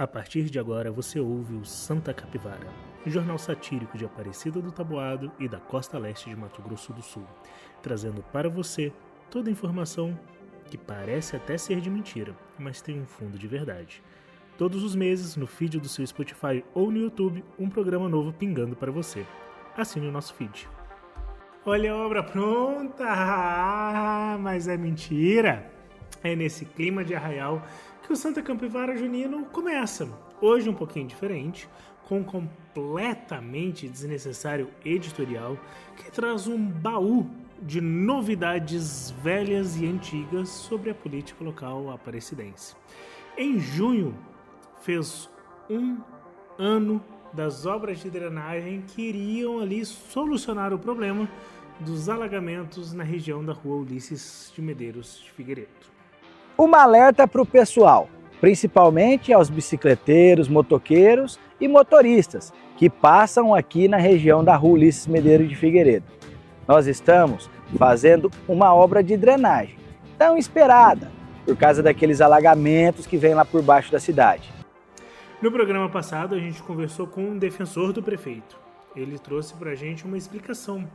A partir de agora você ouve o Santa Capivara, jornal satírico de Aparecida do Taboado e da costa leste de Mato Grosso do Sul, trazendo para você toda a informação que parece até ser de mentira, mas tem um fundo de verdade. Todos os meses, no feed do seu Spotify ou no YouTube, um programa novo pingando para você. Assine o nosso feed. Olha a obra pronta! Mas é mentira! É nesse clima de arraial que o Santa Capivara Junino começa. Hoje um pouquinho diferente, com um completamente desnecessário editorial que traz um baú de novidades velhas e antigas sobre a política local aparecidense. Em junho, fez um ano das obras de drenagem que iriam ali solucionar o problema dos alagamentos na região da rua Ulisses de Medeiros de Figueiredo. Uma alerta para o pessoal, principalmente aos bicicleteiros, motoqueiros e motoristas que passam aqui na região da rua Ulisses Medeiros de Figueiredo. Nós estamos fazendo uma obra de drenagem, tão esperada, por causa daqueles alagamentos que vêm lá por baixo da cidade. No programa passado, a gente conversou com um defensor do prefeito. Ele trouxe para a gente uma explicação,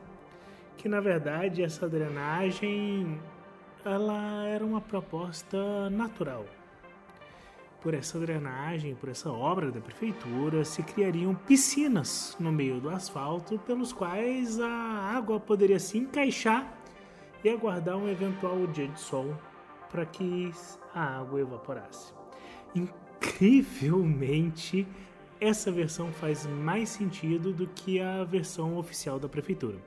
que na verdade essa drenagem ela era uma proposta natural. Por essa drenagem, por essa obra da prefeitura, se criariam piscinas no meio do asfalto, pelos quais a água poderia se encaixar e aguardar um eventual dia de sol para que a água evaporasse. Incrivelmente, essa versão faz mais sentido do que a versão oficial da prefeitura.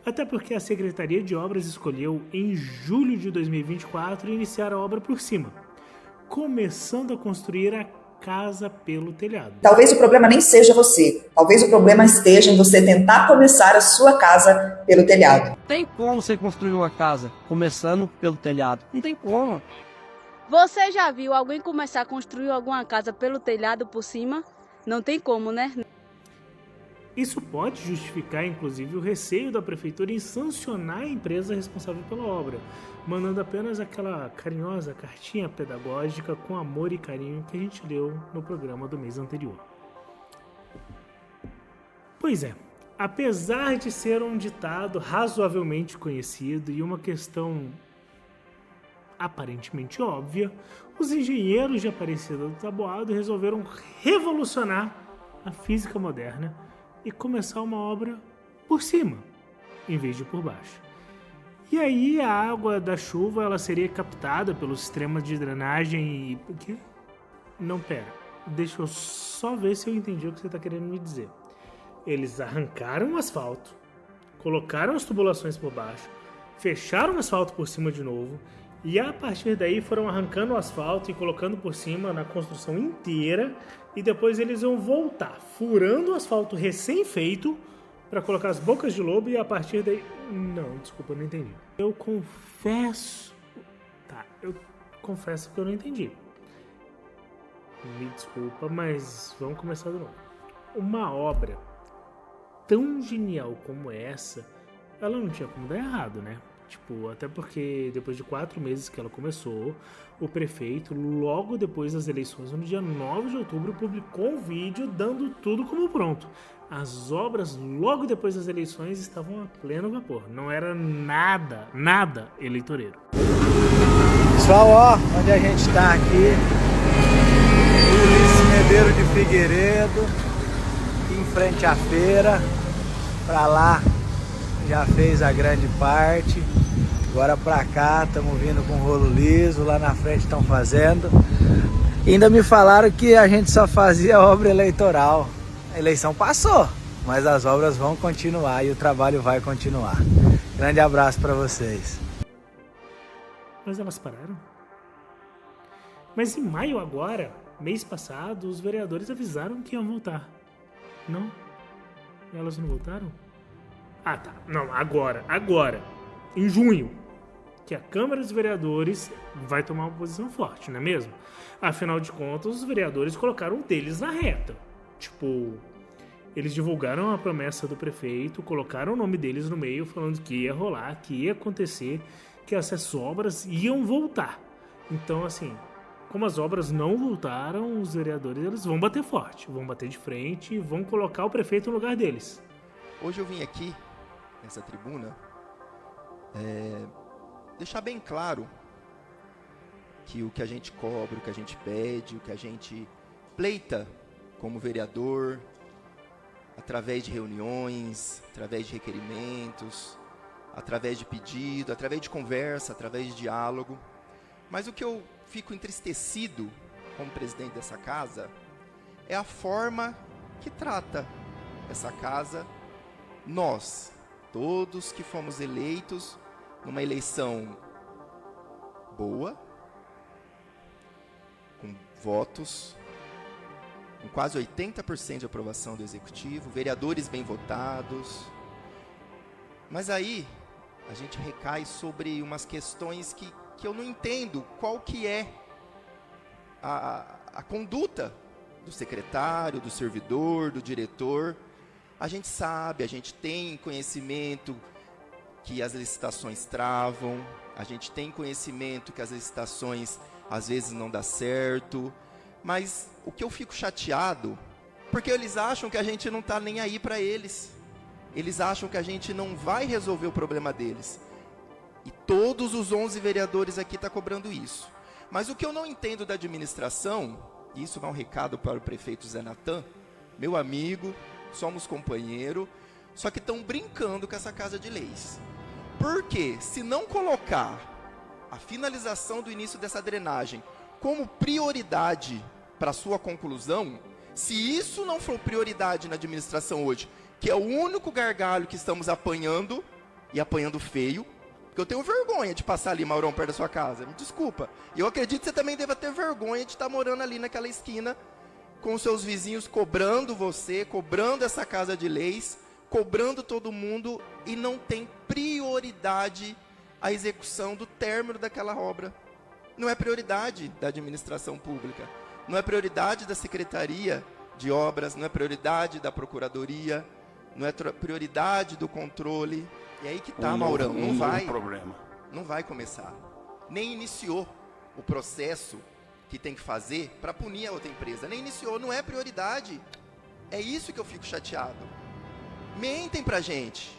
Até porque a Secretaria de Obras escolheu, em julho de 2024, iniciar a obra por cima, começando a construir a casa pelo telhado. Talvez o problema nem seja você. Talvez o problema esteja em você tentar começar a sua casa pelo telhado. Tem como você construir uma casa começando pelo telhado? Não tem como. Você já viu alguém começar a construir alguma casa pelo telhado por cima? Não tem como, né? Isso pode justificar, inclusive, o receio da prefeitura em sancionar a empresa responsável pela obra, mandando apenas aquela carinhosa cartinha pedagógica com amor e carinho que a gente leu no programa do mês anterior. Pois é, apesar de ser um ditado razoavelmente conhecido e uma questão aparentemente óbvia, os engenheiros de Aparecida do Taboado resolveram revolucionar a física moderna e começar uma obra por cima, em vez de por baixo. E aí a água da chuva ela seria captada pelos sistemas de drenagem e... O quê? Não, pera. Deixa eu só ver se eu entendi o que você está querendo me dizer. Eles arrancaram o asfalto, colocaram as tubulações por baixo, fecharam o asfalto por cima de novo e a partir daí foram arrancando o asfalto e colocando por cima na construção inteira e depois eles vão voltar, furando o asfalto recém-feito para colocar as bocas de lobo e a partir daí... Não, desculpa, eu não entendi. Eu confesso que eu não entendi. Me desculpa, mas vamos começar de novo. Uma obra tão genial como essa, ela não tinha como dar errado, né? Tipo, até porque depois de 4 meses que ela começou, o prefeito, logo depois das eleições, no dia 9 de outubro, publicou um vídeo dando tudo como pronto. As obras, logo depois das eleições, estavam a pleno vapor. Não era nada eleitoreiro. Pessoal, ó, onde a gente está aqui, Ulisses Medeiros de Figueiredo, em frente à feira, para lá já fez a grande parte, agora pra cá estamos vindo com rolo liso, lá na frente estão fazendo. Ainda me falaram que a gente só fazia obra eleitoral. A eleição passou, mas as obras vão continuar e o trabalho vai continuar. Grande abraço para vocês. Mas elas pararam? Mas em maio agora, mês passado, os vereadores avisaram que iam voltar. Não? Elas não voltaram? Ah, tá. Não, agora, em junho, que a Câmara dos Vereadores vai tomar uma posição forte, não é mesmo? Afinal de contas, os vereadores colocaram deles na reta. Tipo, eles divulgaram a promessa do prefeito, colocaram o nome deles no meio, falando que ia rolar, que ia acontecer, que essas obras iam voltar. Então, assim, como as obras não voltaram, os vereadores eles vão bater forte, vão bater de frente e vão colocar o prefeito no lugar deles. Hoje eu vim aqui, nessa tribuna, deixar bem claro que o que a gente cobra, o que a gente pede, o que a gente pleita como vereador, através de reuniões, através de requerimentos, através de pedido, através de conversa, através de diálogo. Mas o que eu fico entristecido como presidente dessa casa é a forma que trata essa casa, nós, todos que fomos eleitos numa eleição boa, com votos, com quase 80% de aprovação do Executivo, vereadores bem votados. Mas aí a gente recai sobre umas questões que eu não entendo qual que é a conduta do secretário, do servidor, do diretor. A gente sabe, a gente tem conhecimento que as licitações travam, a gente tem conhecimento que as licitações às vezes não dá certo, mas o que eu fico chateado, porque eles acham que a gente não está nem aí para eles. Eles acham que a gente não vai resolver o problema deles. E todos os 11 vereadores aqui estão cobrando isso. Mas o que eu não entendo da administração, e isso vai um recado para o prefeito Zé Natan, meu amigo, somos companheiro, só que estão brincando com essa casa de leis. Porque se não colocar a finalização do início dessa drenagem como prioridade para sua conclusão, se isso não for prioridade na administração hoje, que é o único gargalho que estamos apanhando, e apanhando feio, porque eu tenho vergonha de passar ali, Maurão, perto da sua casa, me desculpa. E eu acredito que você também deva ter vergonha de estar morando ali naquela esquina, com os seus vizinhos cobrando você, cobrando essa casa de leis, cobrando todo mundo, e não tem prioridade a execução do término daquela obra. Não é prioridade da administração pública, não é prioridade da Secretaria de Obras, não é prioridade da Procuradoria, não é prioridade do controle. E aí que tá, Maurão, não vai começar. Nem iniciou o processo que tem que fazer para punir a outra empresa. Nem iniciou, não é prioridade. É isso que eu fico chateado. Mentem pra gente.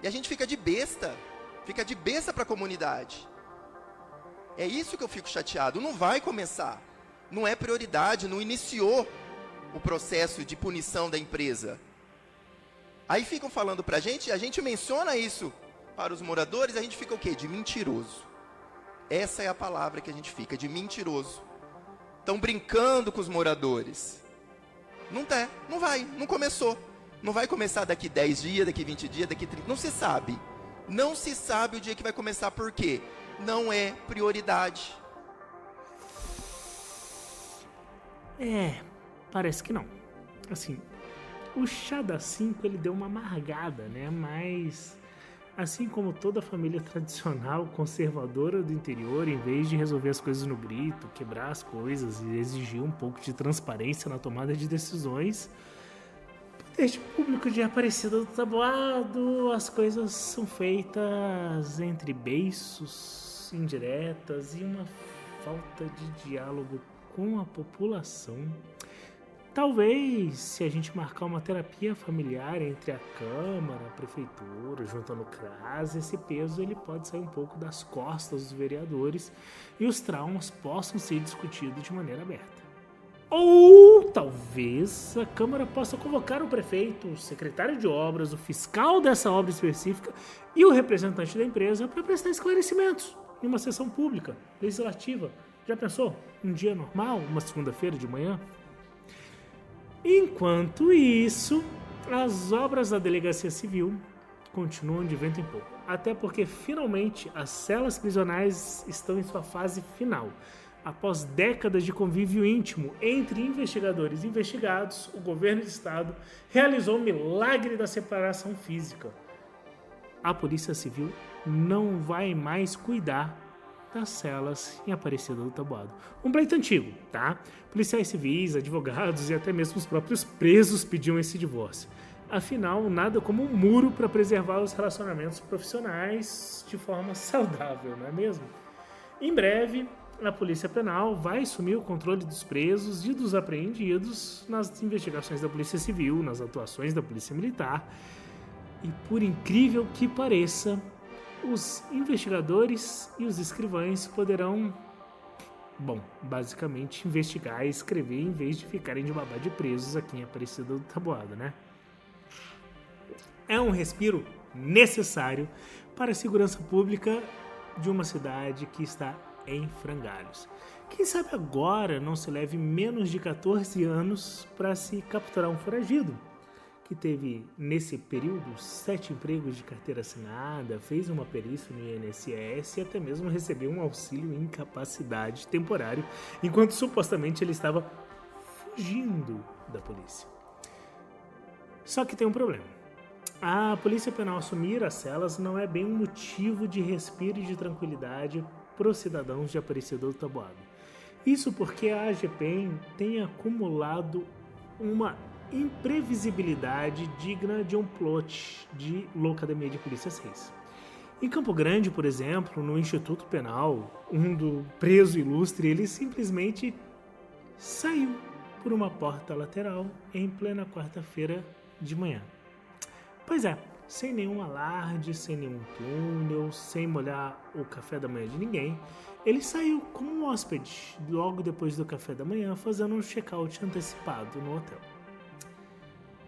E a gente fica de besta para a comunidade. É isso que eu fico chateado. Não vai começar. Não é prioridade, não iniciou o processo de punição da empresa. Aí ficam falando pra gente, a gente menciona isso para os moradores, a gente fica o quê? De mentiroso. Essa é a palavra que a gente fica, de mentiroso. Estão brincando com os moradores. Não vai, não começou. Não vai começar daqui 10 dias, daqui 20 dias, daqui 30, não se sabe. Não se sabe o dia que vai começar, por quê? Não é prioridade. Parece que não. Assim, o chá das 5 ele deu uma amargada, né? Mas, assim como toda família tradicional, conservadora do interior, em vez de resolver as coisas no grito, quebrar as coisas e exigir um pouco de transparência na tomada de decisões, desde o público de Aparecida do Taboado, as coisas são feitas entre beiços, indiretas e uma falta de diálogo com a população. Talvez, se a gente marcar uma terapia familiar entre a Câmara, a Prefeitura, juntando o CRAS, esse peso ele pode sair um pouco das costas dos vereadores e os traumas possam ser discutidos de maneira aberta. Ou talvez a Câmara possa convocar o prefeito, o secretário de obras, o fiscal dessa obra específica e o representante da empresa para prestar esclarecimentos em uma sessão pública, legislativa. Já pensou? Um dia normal, uma segunda-feira de manhã? Enquanto isso, as obras da Delegacia Civil continuam de vento em popa. Até porque, finalmente, as celas prisionais estão em sua fase final. Após décadas de convívio íntimo entre investigadores e investigados, o governo do estado realizou o milagre da separação física. A Polícia Civil não vai mais cuidar das celas em Aparecida do Taboado. Um pleito antigo, tá? Policiais civis, advogados e até mesmo os próprios presos pediam esse divórcio. Afinal, nada como um muro para preservar os relacionamentos profissionais de forma saudável, não é mesmo? Em breve, a Polícia Penal vai assumir o controle dos presos e dos apreendidos nas investigações da Polícia Civil, nas atuações da Polícia Militar. E por incrível que pareça, os investigadores e os escrivães poderão, basicamente investigar e escrever em vez de ficarem de babá de presos aqui em Aparecida do Taboado, né? É um respiro necessário para a segurança pública de uma cidade que está em frangalhos. Quem sabe agora não se leve menos de 14 anos para se capturar um foragido, que teve, nesse período, 7 empregos de carteira assinada, fez uma perícia no INSS e até mesmo recebeu um auxílio incapacidade temporário, enquanto supostamente ele estava fugindo da polícia. Só que tem um problema. A Polícia Penal assumir as celas não é bem um motivo de respiro e de tranquilidade para os cidadãos de Aparecida do Taboado. Isso porque a AGPEM tem acumulado uma imprevisibilidade digna de um plot de Loucademia de Polícia 6. Em Campo Grande, por exemplo, no Instituto Penal, um do preso ilustre, ele simplesmente saiu por uma porta lateral em plena quarta-feira de manhã. Pois é, sem nenhum alarde, sem nenhum túnel, sem molhar o café da manhã de ninguém, ele saiu como um hóspede logo depois do café da manhã, fazendo um check-out antecipado no hotel.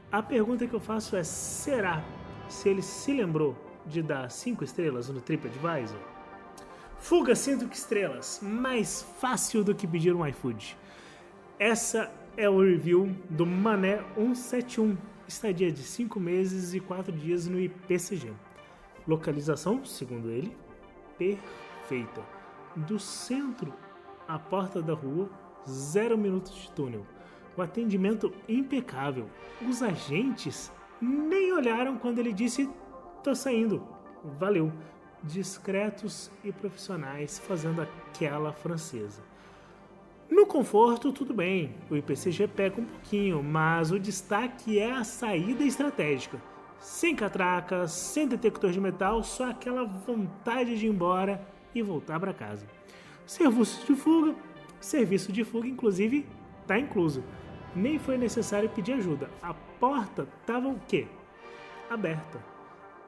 A pergunta que eu faço é, será se ele se lembrou de dar 5 estrelas no TripAdvisor? Fuga 5 estrelas, mais fácil do que pedir um iFood. Essa é o review do Mané 171, estadia de 5 meses e 4 dias no IPCG. Localização, segundo ele, perfeita. Do centro à porta da rua, 0 minutos de túnel. O atendimento impecável. Os agentes nem olharam quando ele disse, tô saindo, valeu. Discretos e profissionais fazendo aquela francesa. No conforto, tudo bem, o IPCG peca um pouquinho, mas o destaque é a saída estratégica. Sem catracas, sem detector de metal, só aquela vontade de ir embora e voltar para casa. Serviço de fuga, inclusive, está incluso. Nem foi necessário pedir ajuda. A porta estava o quê? Aberta.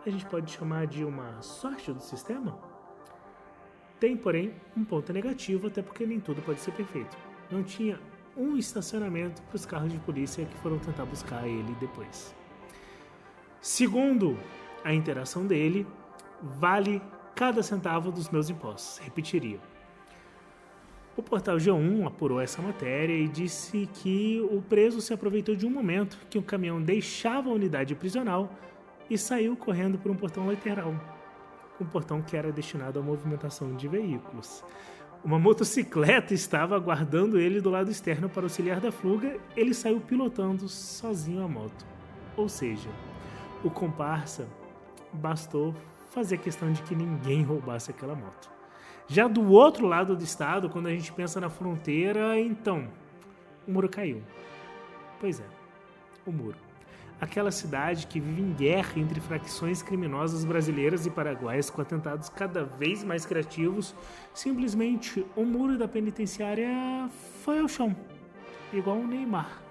A gente pode chamar de uma sorte do sistema? Tem, porém, um ponto negativo, até porque nem tudo pode ser perfeito. Não tinha um estacionamento para os carros de polícia que foram tentar buscar ele depois. Segundo a interação dele, vale cada centavo dos meus impostos. Repetiria. O portal G1 apurou essa matéria e disse que o preso se aproveitou de um momento que o caminhão deixava a unidade prisional e saiu correndo por um portão lateral. Um portão que era destinado à movimentação de veículos. Uma motocicleta estava aguardando ele do lado externo para auxiliar da fuga. Ele saiu pilotando sozinho a moto. Ou seja, o comparsa bastou fazer questão de que ninguém roubasse aquela moto. Já do outro lado do estado, quando a gente pensa na fronteira, então, o muro caiu. Pois é, o muro. Aquela cidade que vive em guerra entre facções criminosas brasileiras e paraguaias com atentados cada vez mais criativos, simplesmente o muro da penitenciária foi ao chão, igual o Neymar,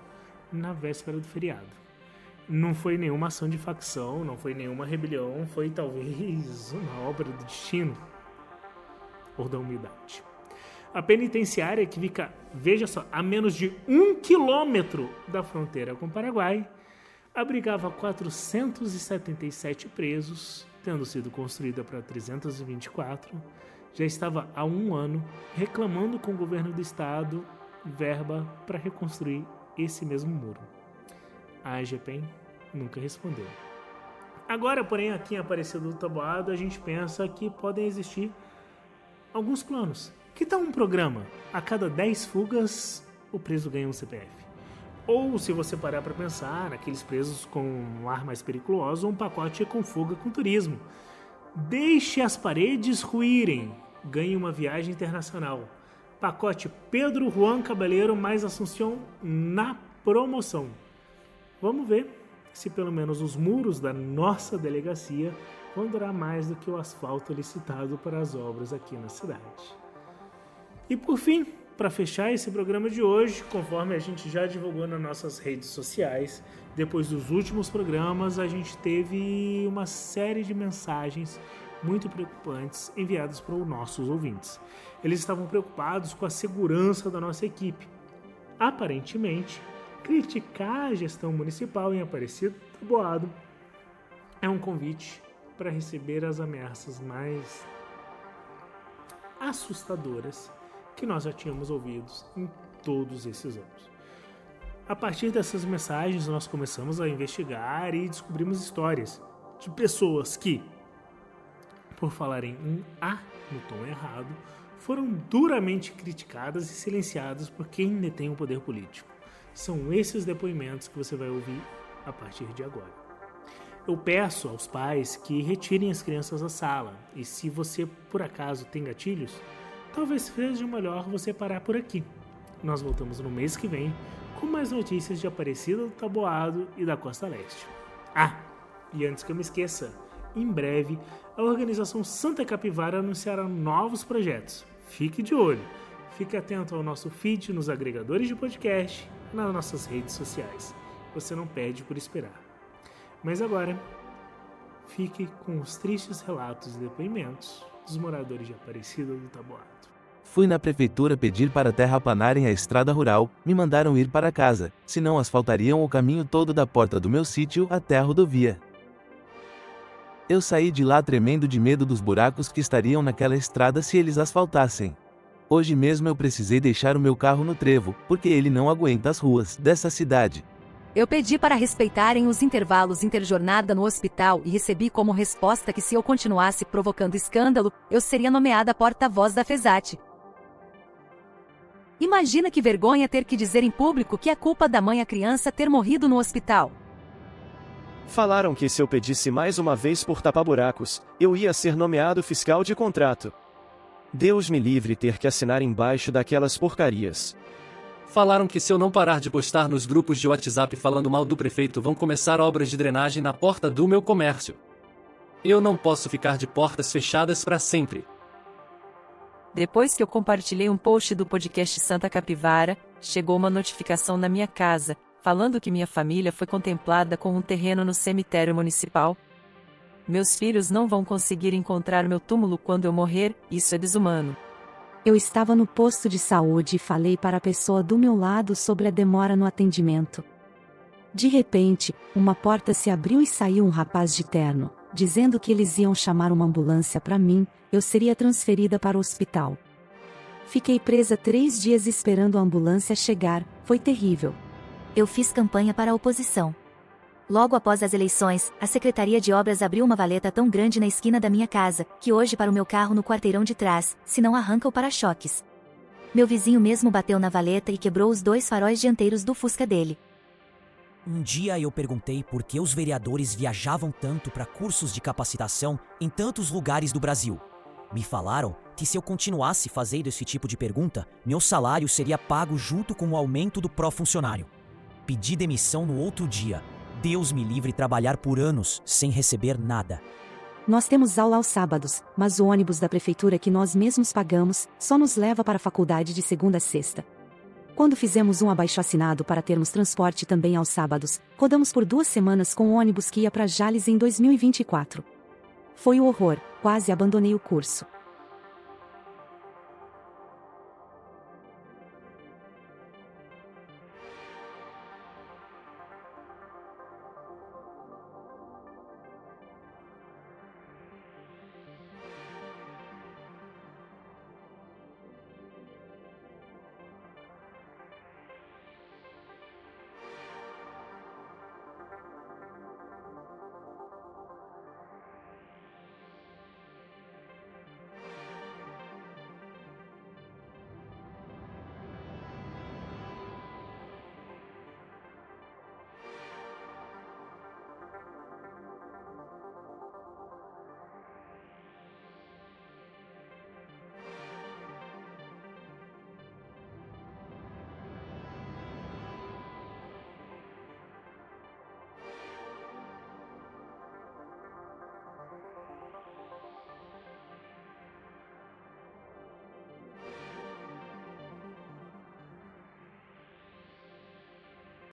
na véspera do feriado. Não foi nenhuma ação de facção, não foi nenhuma rebelião, foi talvez uma obra do destino ou da humildade. A penitenciária, que fica, veja só, a menos de 1 quilômetro da fronteira com o Paraguai, abrigava 477 presos, tendo sido construída para 324, já estava há 1 ano reclamando com o governo do estado verba para reconstruir esse mesmo muro. A AGPEM nunca respondeu. Agora, porém, aqui em Aparecida do Taboado, a gente pensa que podem existir alguns planos. Que tal um programa? A cada 10 fugas, o preso ganha um CPF. Ou, se você parar para pensar, naqueles presos com um ar mais periculoso, um pacote com fuga com turismo. Deixe as paredes ruírem. Ganhe uma viagem internacional. Pacote Pedro Juan Cabaleiro mais Assunção na promoção. Vamos ver se pelo menos os muros da nossa delegacia vão durar mais do que o asfalto licitado para as obras aqui na cidade. E por fim, para fechar esse programa de hoje, conforme a gente já divulgou nas nossas redes sociais, depois dos últimos programas, a gente teve uma série de mensagens muito preocupantes enviadas para os nossos ouvintes. Eles estavam preocupados com a segurança da nossa equipe. Aparentemente, criticar a gestão municipal em Aparecida do Taboado é um convite para receber as ameaças mais assustadoras que nós já tínhamos ouvido em todos esses anos. A partir dessas mensagens, nós começamos a investigar e descobrimos histórias de pessoas que, por falarem um A no tom errado, foram duramente criticadas e silenciadas por quem detém o poder político. São esses depoimentos que você vai ouvir a partir de agora. Eu peço aos pais que retirem as crianças da sala, e se você por acaso tem gatilhos, talvez seja melhor você parar por aqui. Nós voltamos no mês que vem com mais notícias de Aparecida do Taboado e da Costa Leste. E antes que eu me esqueça, em breve a organização Santa Capivara anunciará novos projetos. Fique de olho, fique atento ao nosso feed nos agregadores de podcast e nas nossas redes sociais. Você não perde por esperar. Mas agora, fique com os tristes relatos e depoimentos dos moradores de Aparecida do Taboado. Fui na prefeitura pedir para terraplanarem a estrada rural, me mandaram ir para casa, senão asfaltariam o caminho todo da porta do meu sítio até a rodovia. Eu saí de lá tremendo de medo dos buracos que estariam naquela estrada se eles asfaltassem. Hoje mesmo eu precisei deixar o meu carro no trevo, porque ele não aguenta as ruas dessa cidade. Eu pedi para respeitarem os intervalos interjornada no hospital e recebi como resposta que se eu continuasse provocando escândalo, eu seria nomeada porta-voz da FESAT. Imagina que vergonha ter que dizer em público que é culpa da mãe a criança ter morrido no hospital. Falaram que se eu pedisse mais uma vez por tapa-buracos, eu ia ser nomeado fiscal de contrato. Deus me livre ter que assinar embaixo daquelas porcarias. Falaram que se eu não parar de postar nos grupos de WhatsApp falando mal do prefeito, vão começar obras de drenagem na porta do meu comércio. Eu não posso ficar de portas fechadas para sempre. Depois que eu compartilhei um post do podcast Santa Capivara, chegou uma notificação na minha casa, falando que minha família foi contemplada com um terreno no cemitério municipal. Meus filhos não vão conseguir encontrar meu túmulo quando eu morrer, isso é desumano. Eu estava no posto de saúde e falei para a pessoa do meu lado sobre a demora no atendimento. De repente, uma porta se abriu e saiu um rapaz de terno, dizendo que eles iam chamar uma ambulância para mim, eu seria transferida para o hospital. Fiquei presa 3 dias esperando a ambulância chegar, foi terrível. Eu fiz campanha para a oposição. Logo após as eleições, a Secretaria de Obras abriu uma valeta tão grande na esquina da minha casa, que hoje para o meu carro no quarteirão de trás, se não arranca o para-choques. Meu vizinho mesmo bateu na valeta e quebrou os 2 faróis dianteiros do Fusca dele. Um dia eu perguntei por que os vereadores viajavam tanto para cursos de capacitação em tantos lugares do Brasil. Me falaram que se eu continuasse fazendo esse tipo de pergunta, meu salário seria pago junto com o aumento do pró-funcionário. Pedi demissão no outro dia. Deus me livre trabalhar por anos sem receber nada. Nós temos aula aos sábados, mas o ônibus da prefeitura que nós mesmos pagamos só nos leva para a faculdade de segunda a sexta. Quando fizemos um abaixo-assinado para termos transporte também aos sábados, rodamos por 2 semanas com o ônibus que ia para Jales em 2024. Foi um horror, quase abandonei o curso.